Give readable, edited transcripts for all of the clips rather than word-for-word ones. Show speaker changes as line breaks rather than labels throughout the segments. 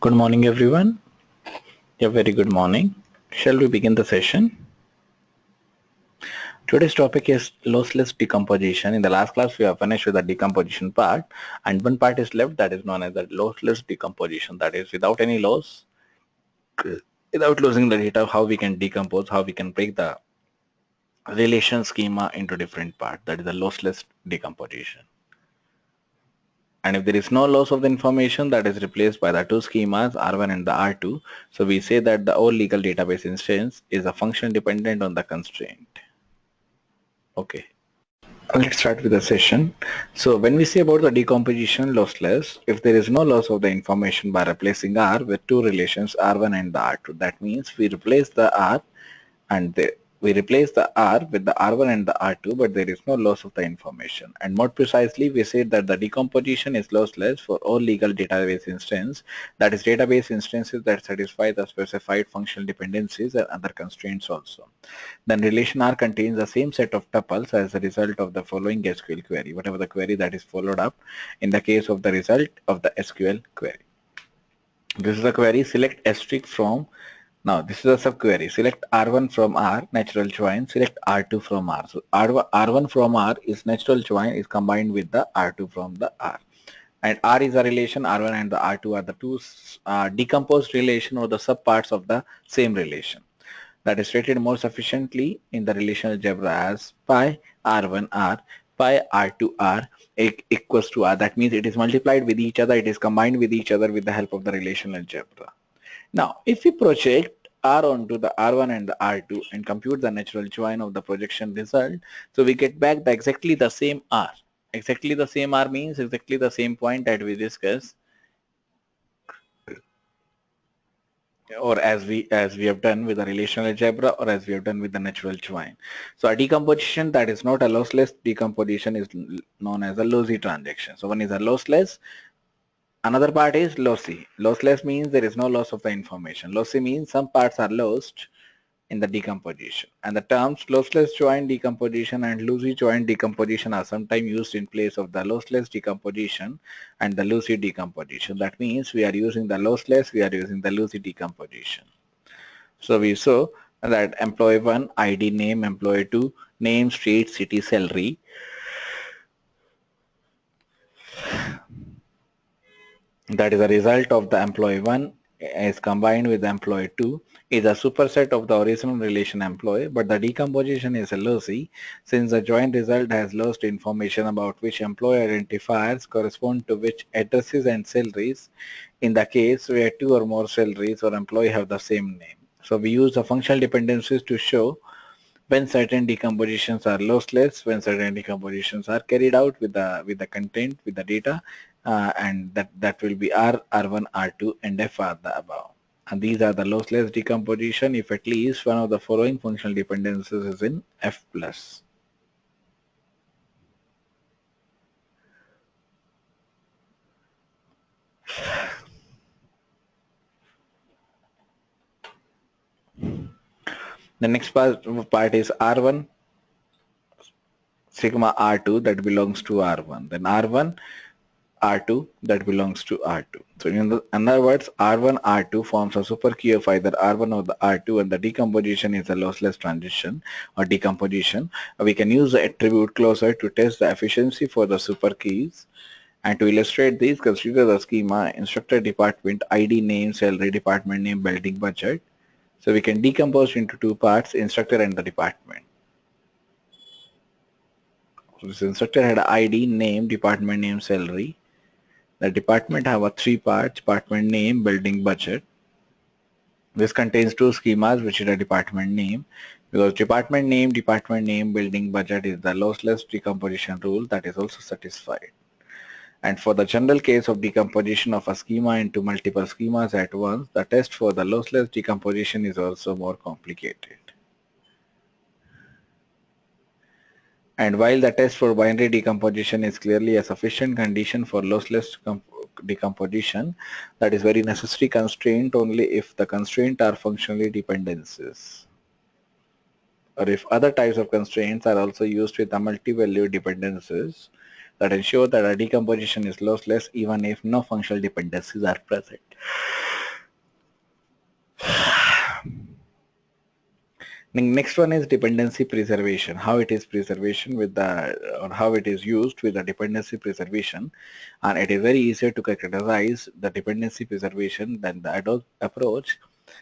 Good morning, everyone. A very good morning. Shall we begin the session? Today's topic is lossless decomposition. In the last class, we have finished with the decomposition part, and one part is left that is known as the lossless decomposition. That is, without any loss, without losing the data, how we can decompose, how we can break the relation schema into different parts. That is the lossless decomposition. And if there is no loss of the information, that is replaced by the two schemas R1 and the R2. So we say that the all legal database instance is a function dependent on the constraint. Okay. Let's start with the session. So when we say about the decomposition lossless, if there is no loss of the information by replacing R with two relations R1 and the R2, that means we replace the R and we replace the R with the R1 and the R2, but there is no loss of the information. And more precisely, we say that the decomposition is lossless for all legal database instances, that is database instances that satisfy the specified functional dependencies and other constraints also. Then relation R contains the same set of tuples as a result of the following SQL query, whatever the query that is followed up in the case of the result of the SQL query. This is a query, select asterisk from. Now this is a subquery. Select R1 from R, natural join. Select R2 from R. So R1 from R is natural join is combined with the R2 from the R. And R is a relation, R1 and the R2 are the two decomposed relation or the subparts of the same relation. That is stated more sufficiently in the relational algebra as pi R1 R, pi R2 R equals to R. That means it is multiplied with each other, it is combined with each other with the help of the relational algebra. Now, if we project R onto the R1 and the R2 and compute the natural join of the projection result, so we get back exactly the same R. Exactly the same R means exactly the same point that we discussed, or as we have done with the relational algebra, or as we have done with the natural join. So a decomposition that is not a lossless decomposition is known as a lossy transaction. So one is a lossless. Another part is lossy. Lossless means there is no loss of the information. Lossy means some parts are lost in the decomposition. And the terms lossless joint decomposition and lossy joint decomposition are sometimes used in place of the lossless decomposition and the lossy decomposition. That means we are using the lossless, we are using the lossy decomposition. So we saw that employee 1, ID, name, employee 2, name, street, city, salary. That is a result of the employee 1 is combined with the employee 2 is a superset of the original relation employee, but the decomposition is a lossy since the joint result has lost information about which employee identifiers correspond to which addresses and salaries in the case where two or more salaries or employee have the same name. So we use the functional dependencies to show when certain decompositions are lossless, when certain decompositions are carried out with the content, with the data, and that will be R, R1, R2, and F are the above. And these are the lossless decomposition if at least one of the following functional dependencies is in F plus. The next part is R1 sigma R2 that belongs to R1. Then R1 R2 that belongs to R2. So in other words, R1, R2 forms a super key of either R1 or the R2, and the decomposition is a lossless transition or decomposition. We can use the attribute closer to test the efficiency for the super keys. And to illustrate these, consider the schema instructor department, ID name, salary, department name, building budget. So we can decompose into two parts, instructor and the department. So this instructor had ID, name, department name, salary. The department have a three parts, department name, building budget. This contains two schemas, which is a department name, because department name, building budget is the lossless decomposition rule that is also satisfied. And for the general case of decomposition of a schema into multiple schemas at once, the test for the lossless decomposition is also more complicated. And while the test for binary decomposition is clearly a sufficient condition for lossless decomposition, that is very necessary constraint only if the constraint are functionally dependencies, or if other types of constraints are also used with the multi-value dependencies that ensure that a decomposition is lossless even if no functional dependencies are present. Next one is dependency preservation. How it is preservation with the, or how it is used with the dependency preservation, and it is very easier to characterize the dependency preservation than the adult approach.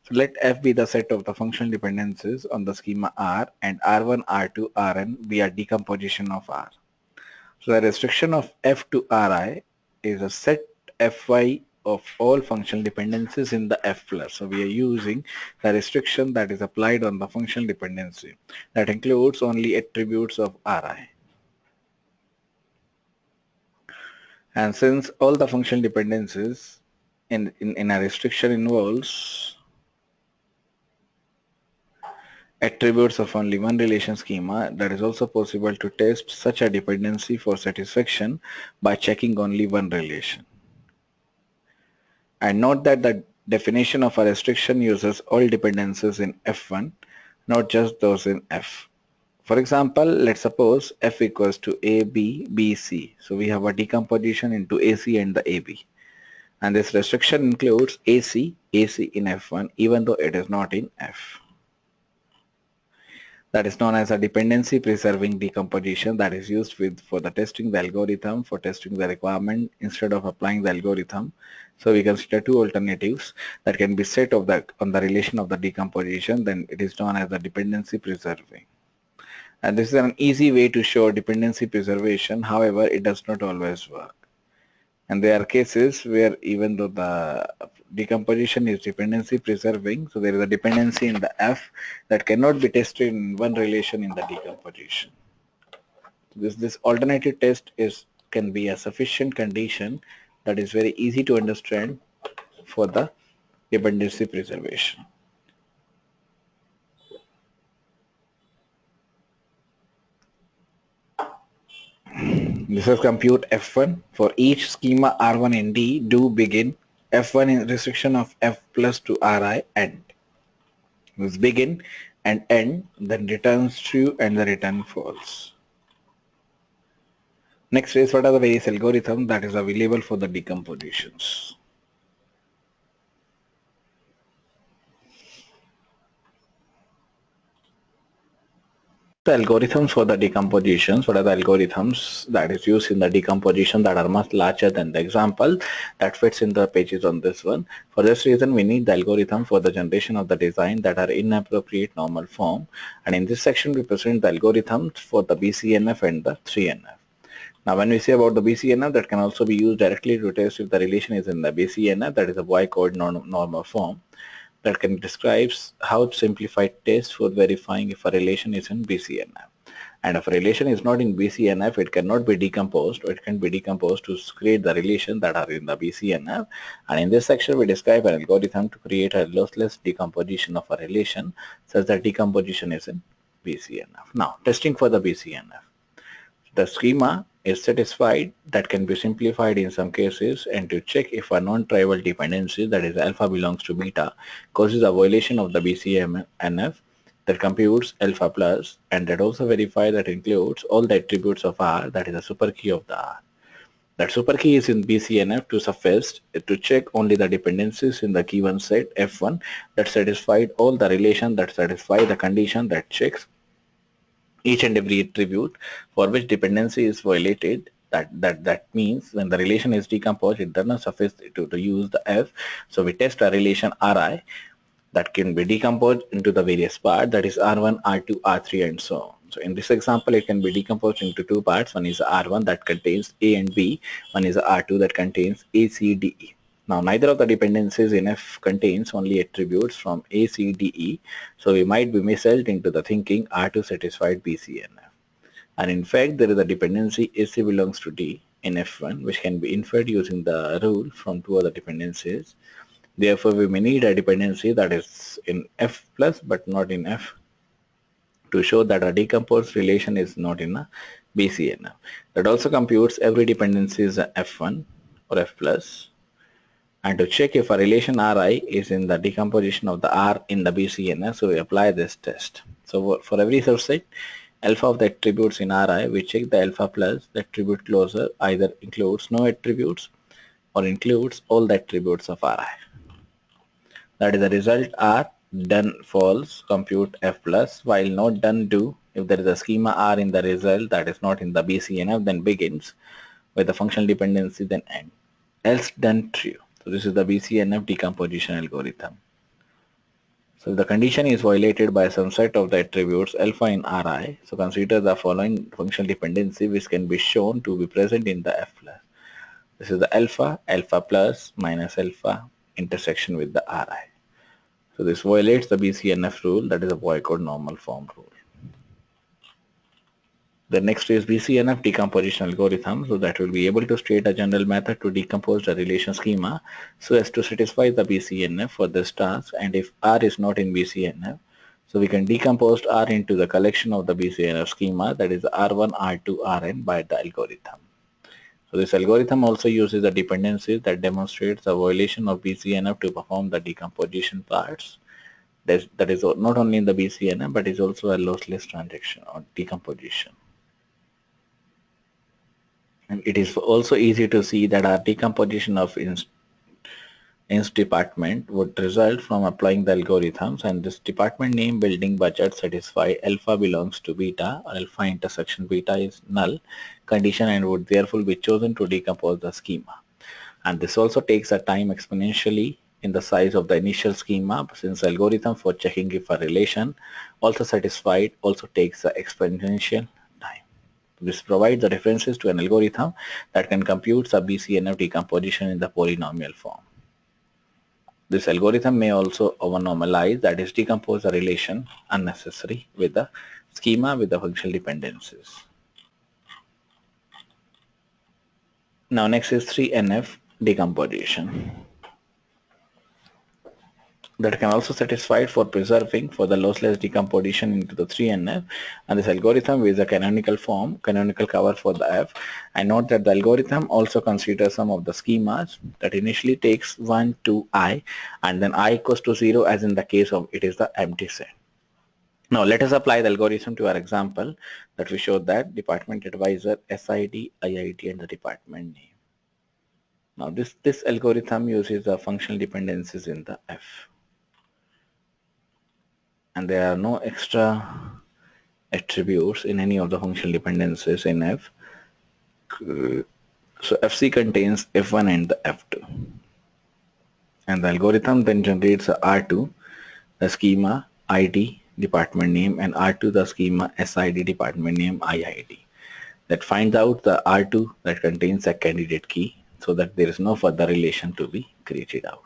So let F be the set of the functional dependencies on the schema R, and R1, R2, Rn be a decomposition of R. So the restriction of F to Ri is a set Fy of all functional dependencies in the F plus. So we are using the restriction that is applied on the functional dependency that includes only attributes of Ri. And since all the functional dependencies in a restriction involves attributes of only one relation schema, that is also possible to test such a dependency for satisfaction by checking only one relation. And note that the definition of a restriction uses all dependencies in F1, not just those in F. For example, let's suppose F equals to AB, BC. So we have a decomposition into AC and the AB. And this restriction includes AC in F1, even though it is not in F. That is known as a dependency preserving decomposition that is used for the testing the algorithm, for testing the requirement instead of applying the algorithm. So we consider two alternatives that can be set on the relation of the decomposition, then it is known as the dependency preserving. And this is an easy way to show dependency preservation. However, it does not always work. And there are cases where even though the decomposition is dependency preserving, so there is a dependency in the F that cannot be tested in one relation in the decomposition. This alternative test can be a sufficient condition that is very easy to understand for the dependency preservation. This is compute F1 for each schema R1 and D. Do begin F1 in restriction of F plus to Ri end. This begin and end, then returns true and the return false. Next is what are the various algorithms that is available for the decompositions. The algorithms for the decompositions, what are the algorithms that is used in the decomposition that are much larger than the example that fits in the pages on this one. For this reason, we need the algorithm for the generation of the design that are inappropriate normal form. And in this section, we present the algorithms for the Bcnf and the 3NF. Now, when we say about the Bcnf, that can also be used directly to test if the relation is in the Bcnf, that is a Boy-code normal form. That can describe how simplified test for verifying if a relation is in Bcnf. And if a relation is not in Bcnf, it cannot be decomposed, or it can be decomposed to create the relation that are in the Bcnf. And in this section, we describe an algorithm to create a lossless decomposition of a relation such that decomposition is in Bcnf. Now, testing for the Bcnf. The schema is satisfied that can be simplified in some cases, and to check if a non-trivial dependency, that is alpha belongs to beta, causes a violation of the Bcnf, that computes alpha plus, and that also verify that includes all the attributes of R, that is a super key of the R. That super key is in Bcnf to suffice to check only the dependencies in the key1 set F1 that satisfied all the relation that satisfy the condition that checks each and every attribute for which dependency is violated. That means when the relation is decomposed, it does not suffice to use the F. So we test a relation Ri that can be decomposed into the various parts, that is R1, R2, R3 and so on. So in this example, it can be decomposed into two parts. One is R1 that contains A and B. One is R2 that contains A, C, D, E. Now, neither of the dependencies in F contains only attributes from A, C, D, E. So we might be misled into the thinking R2 satisfied Bcnf. And in fact, there is a dependency AC belongs to D in F1, which can be inferred using the rule from two other dependencies. Therefore, we may need a dependency that is in F plus but not in F to show that a decomposed relation is not in a Bcnf. That also computes every dependency is F1 or F plus. And to check if a relation Ri is in the decomposition of the R in the Bcnf, so we apply this test. So for every subset, alpha of the attributes in Ri, we check the alpha plus, the attribute closure either includes no attributes or includes all the attributes of Ri. That is the result R done false, compute F plus, while not done do. If there is a schema R in the result that is not in the Bcnf, then begins with the functional dependency, then end. Else done true. So this is the Bcnf decomposition algorithm. So if the condition is violated by some set of the attributes alpha in Ri, so consider the following functional dependency which can be shown to be present in the F plus. This is the alpha, alpha plus minus alpha intersection with the Ri. So this violates the Bcnf rule, that is a boycott normal form rule. The next is Bcnf decomposition algorithm, so that will be able to state a general method to decompose the relation schema so as to satisfy the Bcnf for this task, and if R is not in Bcnf, so we can decompose R into the collection of the Bcnf schema, that is R1, R2, Rn by the algorithm. So this algorithm also uses the dependencies that demonstrates the violation of Bcnf to perform the decomposition parts. That is not only in the Bcnf but is also a lossless transaction or decomposition. And it is also easy to see that our decomposition of inst department would result from applying the algorithms, and this department name building budget satisfy alpha belongs to beta or alpha intersection beta is null condition and would therefore be chosen to decompose the schema. And this also takes a time exponentially in the size of the initial schema, since algorithm for checking if a relation also satisfied also takes the exponential time. This provides the references to an algorithm that can compute a Bcnf decomposition in the polynomial form. This algorithm may also overnormalize, that is decompose a relation unnecessary with the schema with the functional dependencies. Now next is 3NF decomposition. That can also satisfy for preserving for the lossless decomposition into the 3NF, and this algorithm is a canonical form, canonical cover for the F. And note that the algorithm also considers some of the schemas that initially takes 1, 2, I, and then I equals to 0, as in the case of it is the empty set. Now let us apply the algorithm to our example that we showed that department advisor, SID, IIT, and the department name. Now this algorithm uses the functional dependencies in the F. And there are no extra attributes in any of the functional dependencies in F. So FC contains F1 and the F2. And the algorithm then generates a R2, the schema ID department name, and R2 the schema SID department name IID. That finds out the R2 that contains a candidate key so that there is no further relation to be created out.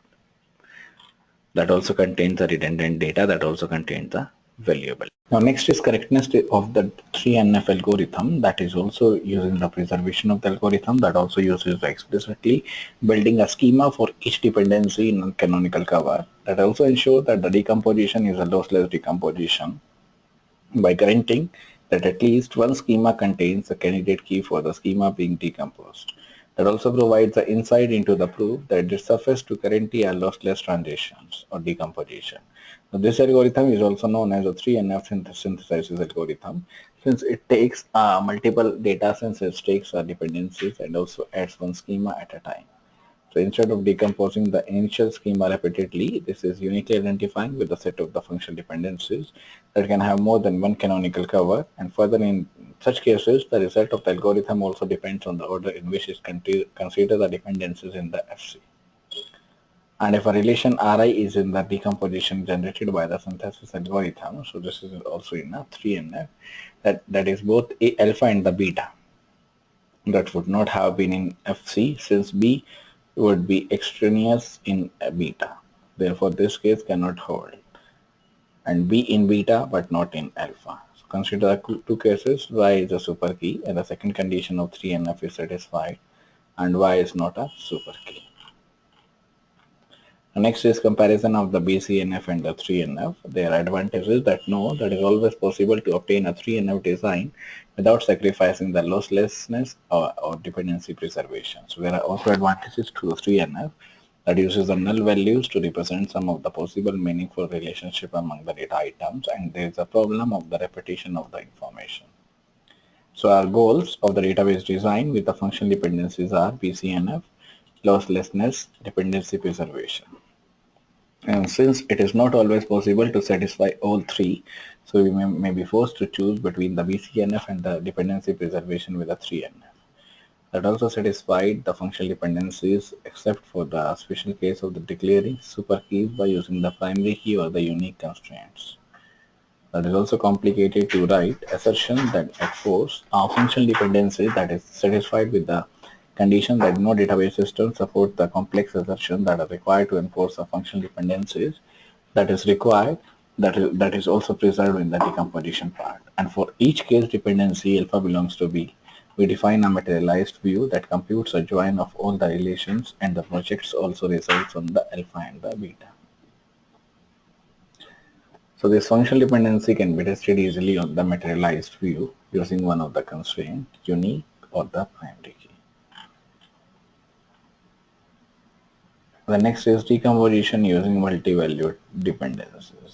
That also contains the redundant data, that also contains the valuable. Now next is correctness of the 3NF algorithm, that is also using the preservation of the algorithm, that also uses explicitly building a schema for each dependency in a canonical cover, that also ensures that the decomposition is a lossless decomposition by guaranteeing that at least one schema contains a candidate key for the schema being decomposed. That also provides the insight into the proof that it suffers to guarantee a lossless transitions or decomposition. So this algorithm is also known as the 3NF synthesis algorithm, since it takes multiple data since takes dependencies and also adds one schema at a time. So instead of decomposing the initial schema repeatedly, this is uniquely identifying with the set of the functional dependencies that can have more than one canonical cover, and further in such cases, the result of the algorithm also depends on the order in which it considers the dependencies in the FC. And if a relation Ri is in the decomposition generated by the synthesis algorithm, so this is also in a 3NF, that is both a alpha and the beta. That would not have been in FC since B would be extraneous in beta. Therefore, this case cannot hold. And B in beta but not in alpha. So consider two cases. Y is a super key and the second condition of 3NF is satisfied, and Y is not a super key. Next is comparison of the Bcnf and the 3NF. Their advantage is that it is always possible to obtain a 3NF design without sacrificing the losslessness or dependency preservation. So there are also advantages to the 3NF that uses the null values to represent some of the possible meaningful relationship among the data items, and there is a problem of the repetition of the information. So our goals of the database design with the functional dependencies are Bcnf, losslessness, dependency preservation. And since it is not always possible to satisfy all three, so we may be forced to choose between the Bcnf and the dependency preservation with the 3NF. That also satisfied the functional dependencies except for the special case of the declaring super keys by using the primary key or the unique constraints. That is also complicated to write assertion that enforce a functional dependency that is satisfied with the condition that no database system support the complex assertion that are required to enforce a functional dependencies that is required that is also preserved in the decomposition part. And for each case dependency alpha belongs to B, we define a materialized view that computes a join of all the relations, and the projects also results on the alpha and the beta. So this functional dependency can be tested easily on the materialized view using one of the constraints, unique or the primary key. The next is decomposition using multivalued dependencies.